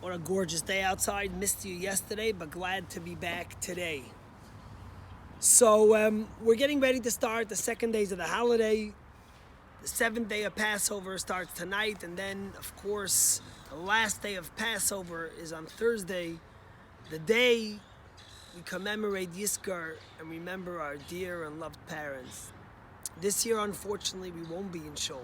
What a gorgeous day outside. Missed you yesterday, but glad to be back today. So we're getting ready to start the second days of the holiday. The seventh day of Passover starts tonight, and then, of course, the last day of Passover is on Thursday, the day we commemorate Yizkor and remember our dear and loved parents. This year, unfortunately, we won't be in shul.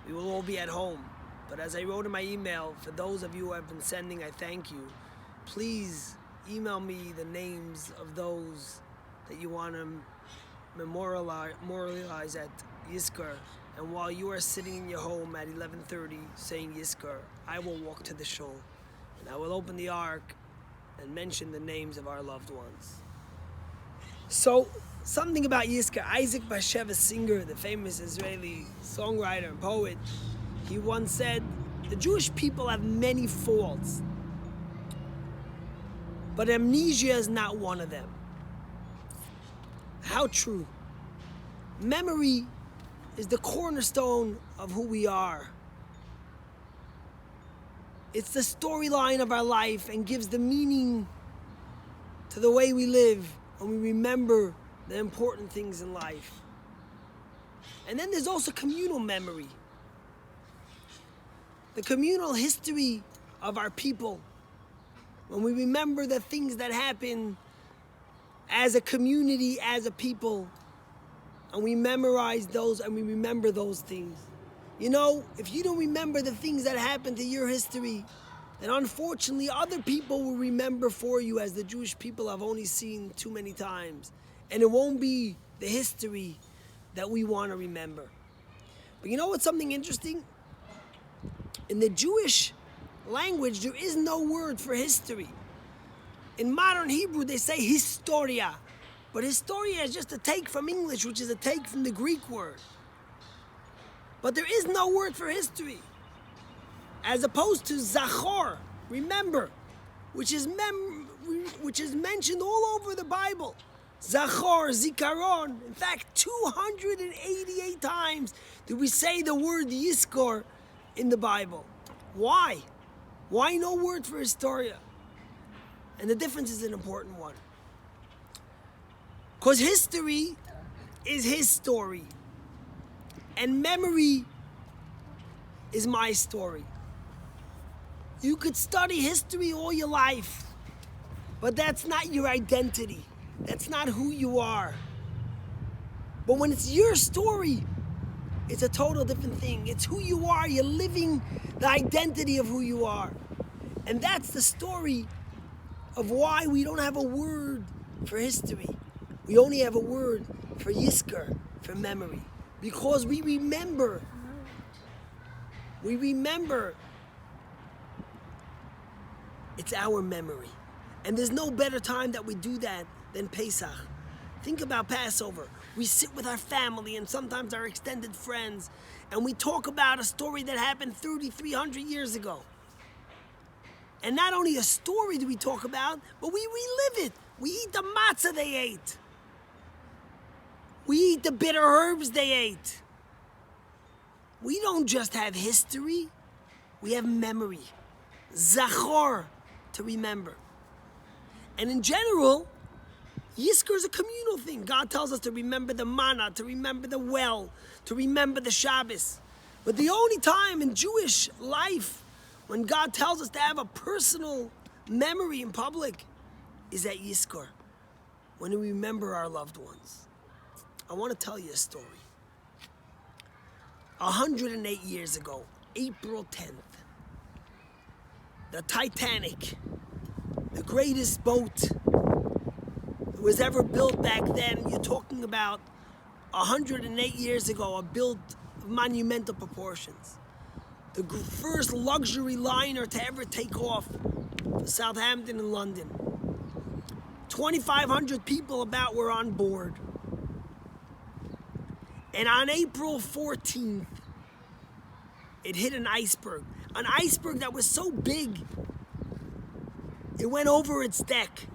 We will all be at home. But as I wrote in my email, for those of you who have been sending, I thank you. Please email me the names of those that you want to memorialize at Yizkor. And while you are sitting in your home at 11:30 saying Yizkor, I will walk to the shul and I will open the ark and mention the names of our loved ones. So, something about Yizkor. Isaac Bashevis Singer, the famous Israeli songwriter and poet, he once said, the Jewish people have many faults, but amnesia is not one of them. How true. Memory is the cornerstone of who we are. It's the storyline of our life and gives the meaning to the way we live when we remember the important things in life. And then there's also communal memory. The communal history of our people, when we remember the things that happen as a community, as a people, and we memorize those and we remember those things. You know, if you don't remember the things that happened to your history, then unfortunately other people will remember for you, as the Jewish people have only seen too many times. And it won't be the history that we want to remember. But you know what's something interesting? In the Jewish language, there is no word for history. In modern Hebrew, they say historia. But historia is just a take from English, which is a take from the Greek word. But there is no word for history. As opposed to zachor, remember, which is mentioned all over the Bible. Zachor, zikaron. In fact, 288 times did we say the word Yizkor in the Bible. Why? Why no word for historia? And the difference is an important one. Because history is his story. And memory is my story. You could study history all your life, but that's not your identity. That's not who you are. But when it's your story, it's a total different thing. It's who you are. You're living the identity of who you are. And that's the story of why we don't have a word for history. We only have a word for Yizkor, for memory. Because we remember. We remember. It's our memory. And there's no better time that we do that than Pesach. Think about Passover. We sit with our family and sometimes our extended friends, and we talk about a story that happened 3,300 years ago. And not only a story do we talk about, but we relive it. We eat the matzah they ate. We eat the bitter herbs they ate. We don't just have history, we have memory. Zachor, to remember. And in general, Yizkor is a communal thing. God tells us to remember the manna, to remember the well, to remember the Shabbos. But the only time in Jewish life when God tells us to have a personal memory in public is at Yizkor, when we remember our loved ones. I want to tell you a story. 108 years ago, April 10th, the Titanic, the greatest boat that was ever built back then. You're talking about 108 years ago, built of monumental proportions. The first luxury liner to ever take off for Southampton and London. 2,500 people about were on board. And on April 14th, it hit an iceberg that was so big, it went over its deck.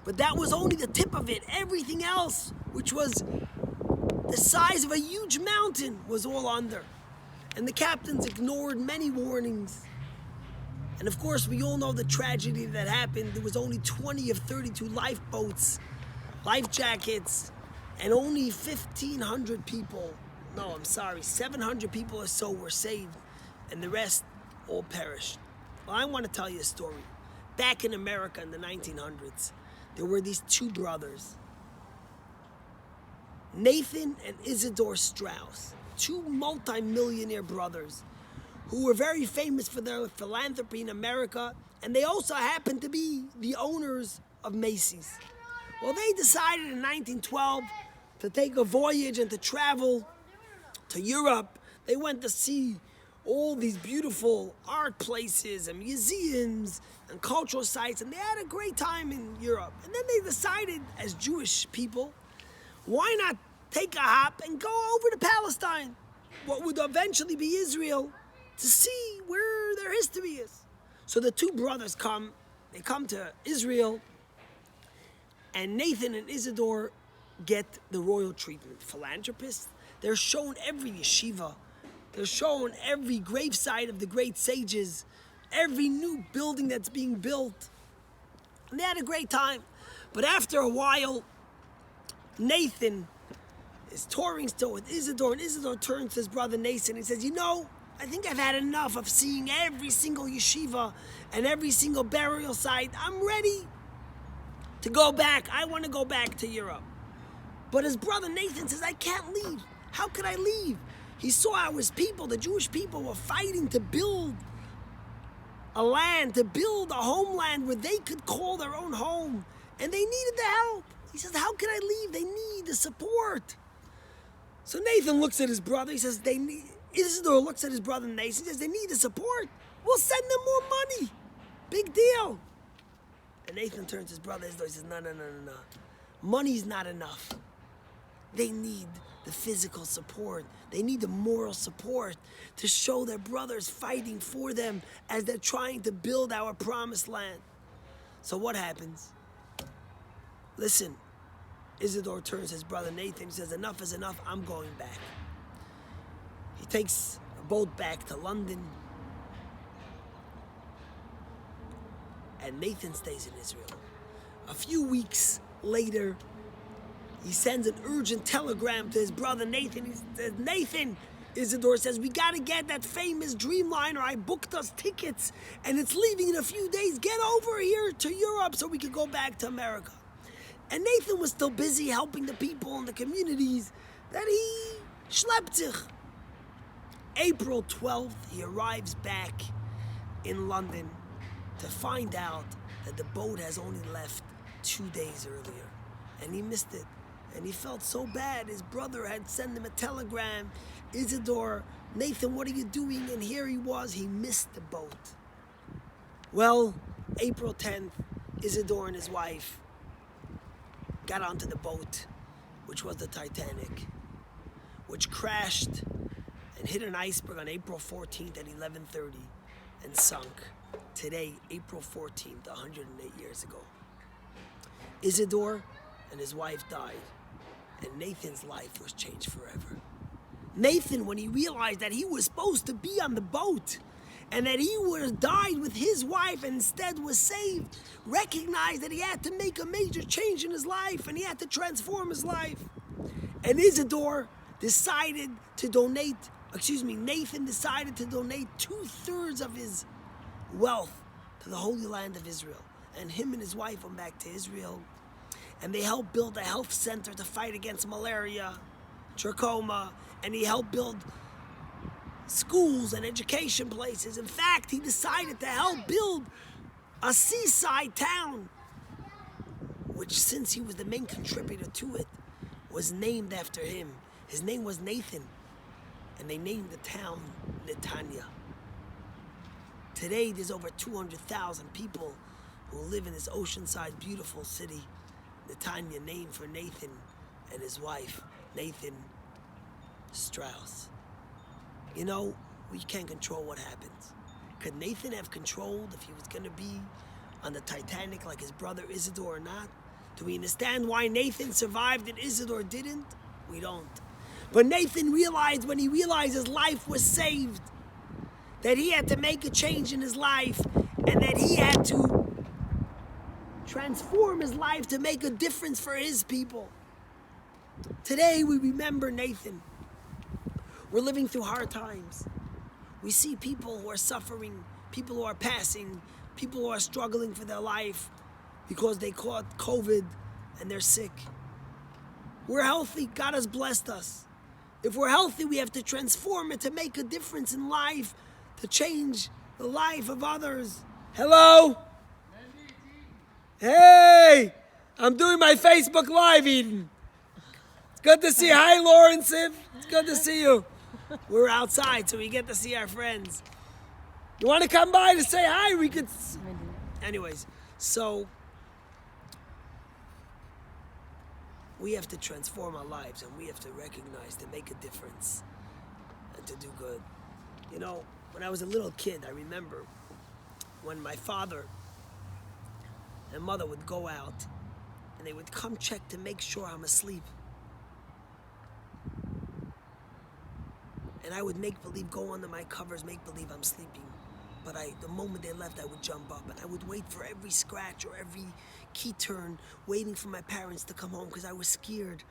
But that was only the tip of it. Everything else, which was the size of a huge mountain, was all under. And the captains ignored many warnings. And of course, we all know the tragedy that happened. There was only 20 of 32 lifeboats, life jackets, and only 1,500 people, 700 people or so were saved, and the rest all perished. Well, I want to tell you a story. Back in America in the 1900s, there were these two brothers, Nathan and Isadore Straus, two multi-millionaire brothers who were very famous for their philanthropy in America, and they also happened to be the owners of Macy's. Well, they decided in 1912 to take a voyage and to travel to Europe. They went to see all these beautiful art places and museums and cultural sites, and they had a great time in Europe. And then they decided, as Jewish people, why not take a hop and go over to Palestine, what would eventually be Israel, to see where their history is. So the two brothers come to Israel, and Nathan and Isadore get the royal treatment. Philanthropists, they're shown every yeshiva, they're shown every gravesite of the great sages, every new building that's being built. And they had a great time. But after a while, Nathan is touring still with Isadore, and Isadore turns to his brother Nathan and he says, I think I've had enough of seeing every single yeshiva and every single burial site. I'm ready to go back. I want to go back to Europe. But his brother Nathan says, I can't leave. How could I leave? He saw how his people, the Jewish people, were fighting to build a land, to build a homeland where they could call their own home. And they needed the help. He says, how can I leave? They need the support. So Nathan looks at his brother. He says, Isadore looks at his brother Nathan. He says, they need the support. We'll send them more money. Big deal. And Nathan turns to his brother Isadore. He says, no. Money's not enough. They need the physical support. They need the moral support to show their brothers fighting for them as they're trying to build our promised land. So what happens? Listen, Isadore turns to his brother Nathan. He says, enough is enough. I'm going back. He takes a boat back to London. And Nathan stays in Israel. A few weeks later, he sends an urgent telegram to his brother Nathan. He says, Nathan, Isadore says, we got to get that famous Dreamliner. I booked us tickets, and it's leaving in a few days. Get over here to Europe so we can go back to America. And Nathan was still busy helping the people in the communities that he schlepped sich. April 12th, he arrives back in London to find out that the boat has only left 2 days earlier. And he missed it. And he felt so bad. His brother had sent him a telegram. Isadore, Nathan, what are you doing? And here he was. He missed the boat. Well, April 10th, Isadore and his wife got onto the boat, which was the Titanic, which crashed and hit an iceberg on April 14th at 11:30 and sunk. Today, April 14th, 108 years ago. Isadore and his wife died, and Nathan's life was changed forever. Nathan, when he realized that he was supposed to be on the boat and that he would have died with his wife and instead was saved, recognized that he had to make a major change in his life and he had to transform his life. And Isadore decided to donate, Nathan decided to donate 2/3 of his wealth to the Holy Land of Israel. And him and his wife went back to Israel, and they helped build a health center to fight against malaria, trachoma, and he helped build schools and education places. In fact, he decided to help build a seaside town, which, since he was the main contributor to it, was named after him. His name was Nathan, and they named the town Netanya. Today, there's over 200,000 people who live in this oceanside, beautiful city, Netanya, named for Nathan and his wife, Nathan Straus. You know, we can't control what happens. Could Nathan have controlled if he was going to be on the Titanic like his brother Isadore or not? Do we understand why Nathan survived and Isadore didn't? We don't. But Nathan realized, when he realized his life was saved, that he had to make a change in his life and that he had to transform his life to make a difference for his people. Today we remember Nathan. We're living through hard times. We see people who are suffering, people who are passing, people who are struggling for their life because they caught COVID and they're sick. We're healthy. God has blessed us. If we're healthy, we have to transform it to make a difference in life, to change the life of others. Hello? Hey! I'm doing my Facebook Live, Eden. It's good to see you. Hi, Lawrence. It's good to see you. We're outside, so we get to see our friends. You want to come by to say hi? We could... Anyways, so... we have to transform our lives, and we have to recognize to make a difference and to do good. You know, when I was a little kid, I remember when my father and mother would go out and they would come check to make sure I'm asleep. And I would make believe, go under my covers, make believe I'm sleeping. But the moment they left, I would jump up and I would wait for every scratch or every key turn, waiting for my parents to come home because I was scared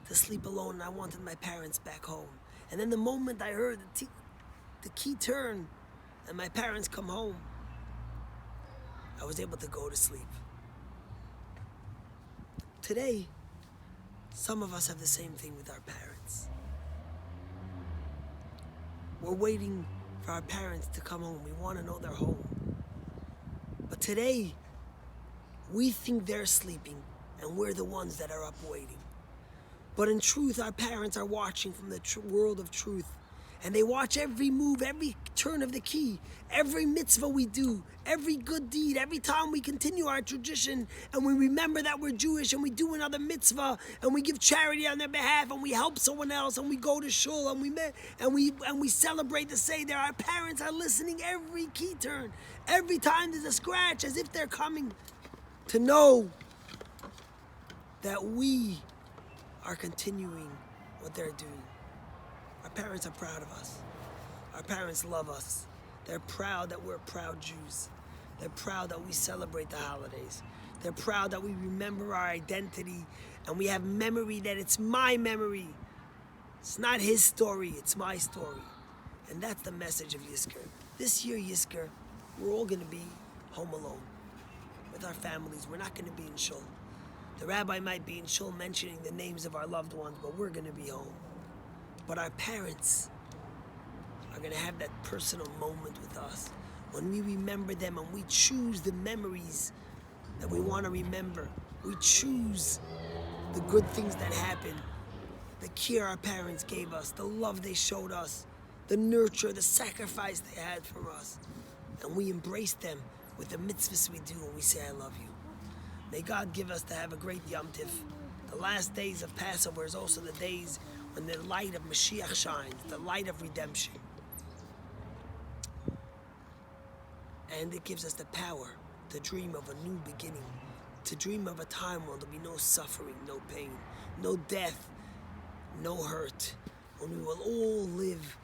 to sleep alone and I wanted my parents back home. And then the moment I heard the key turn and my parents come home, I was able to go to sleep. Today, some of us have the same thing with our parents. We're waiting for our parents to come home. We want to know they're home. But today, we think they're sleeping and we're the ones that are up waiting. But in truth, our parents are watching from the world of truth. And they watch every move, every turn of the key, every mitzvah we do, every good deed, every time we continue our tradition and we remember that we're Jewish and we do another mitzvah and we give charity on their behalf and we help someone else and we go to shul and we celebrate the Seder. Our parents are listening every key turn, every time there's a scratch, as if they're coming to know that we are continuing what they're doing. Our parents are proud of us. Our parents love us. They're proud that we're proud Jews. They're proud that we celebrate the holidays. They're proud that we remember our identity and we have memory, that it's my memory. It's not his story, it's my story. And that's the message of Yizkor. This year, Yizkor, we're all going to be home alone with our families. We're not going to be in shul. The rabbi might be in shul mentioning the names of our loved ones, but we're going to be home. But our parents are going to have that personal moment with us when we remember them and we choose the memories that we want to remember. We choose the good things that happened, the care our parents gave us, the love they showed us, the nurture, the sacrifice they had for us. And we embrace them with the mitzvahs we do when we say, I love you. May God give us to have a great Yom Tif. The last days of Passover is also the days when the light of Mashiach shines, the light of redemption. And it gives us the power to dream of a new beginning, to dream of a time where there'll be no suffering, no pain, no death, no hurt, when we will all live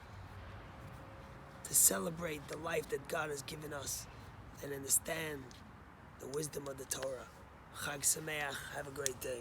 to celebrate the life that God has given us and understand the wisdom of the Torah. Chag Sameach, have a great day.